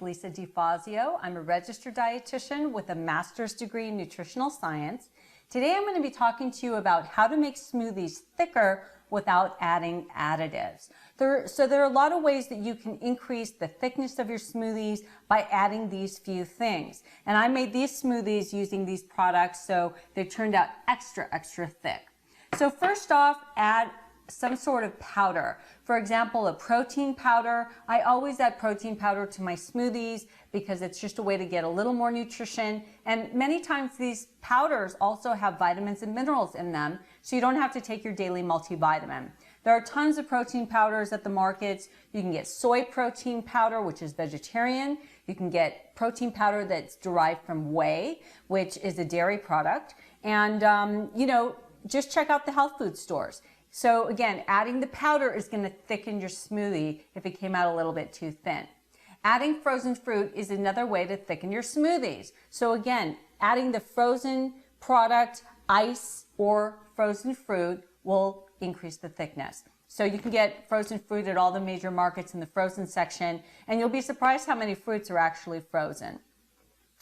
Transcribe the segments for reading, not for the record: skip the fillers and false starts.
Lisa DeFazio. I'm a registered dietitian with a master's degree in nutritional science. Today I'm going to be talking to you about how to make smoothies thicker without adding additives. There are a lot of ways that you can increase the thickness of your smoothies by adding these few things. And I made these smoothies using these products, so they turned out extra thick. So first off, add some sort of powder. For example, a protein powder. I always add protein powder to my smoothies because it's just a way to get a little more nutrition. And many times these powders also have vitamins and minerals in them, so you don't have to take your daily multivitamin. There are tons of protein powders at the markets. You can get soy protein powder, which is vegetarian. You can get protein powder that's derived from whey, which is a dairy product. And, just check out the health food stores. So again, adding the powder is going to thicken your smoothie if it came out a little bit too thin. Adding frozen fruit is another way to thicken your smoothies. So again, adding the frozen product, ice or frozen fruit will increase the thickness. So you can get frozen fruit at all the major markets in the frozen section, and you'll be surprised how many fruits are actually frozen.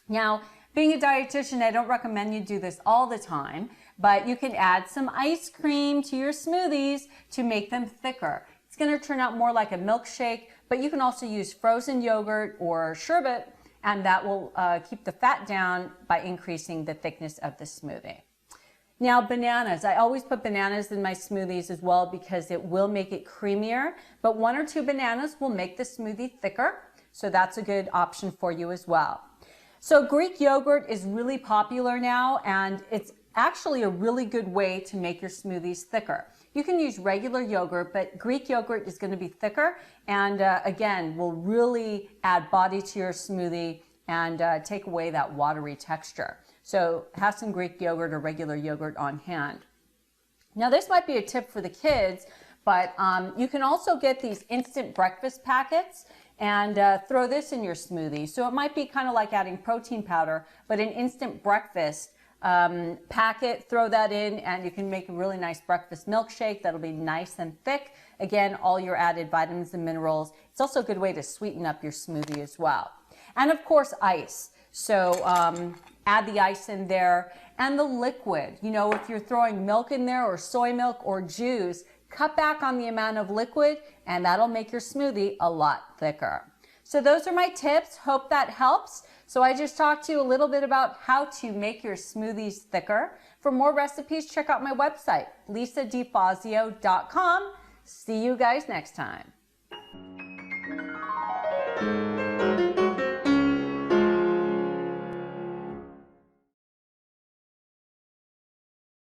Now, being a dietitian, I don't recommend you do this all the time, but you can add some ice cream to your smoothies to make them thicker. It's going to turn out more like a milkshake, but you can also use frozen yogurt or sherbet, and that will keep the fat down by increasing the thickness of the smoothie. Now, bananas. I always put bananas in my smoothies as well because it will make it creamier, but 1 or 2 bananas will make the smoothie thicker, so that's a good option for you as well. So Greek yogurt is really popular now, and it's actually a really good way to make your smoothies thicker. You can use regular yogurt, but Greek yogurt is going to be thicker and again, will really add body to your smoothie and take away that watery texture. So have some Greek yogurt or regular yogurt on hand. Now this might be a tip for the kids, but you can also get these instant breakfast packets and throw this in your smoothie. So it might be kind of like adding protein powder, but an instant breakfast packet, throw that in, and you can make a really nice breakfast milkshake that'll be nice and thick. Again, all your added vitamins and minerals. It's also a good way to sweeten up your smoothie as well. And of course, ice. So add the ice in there and the liquid. You know, if you're throwing milk in there or soy milk or juice, cut back on the amount of liquid and that'll make your smoothie a lot thicker. So those are my tips. Hope that helps. So I just talked to you a little bit about how to make your smoothies thicker. For more recipes, check out my website, lisadefazio.com. See you guys next time.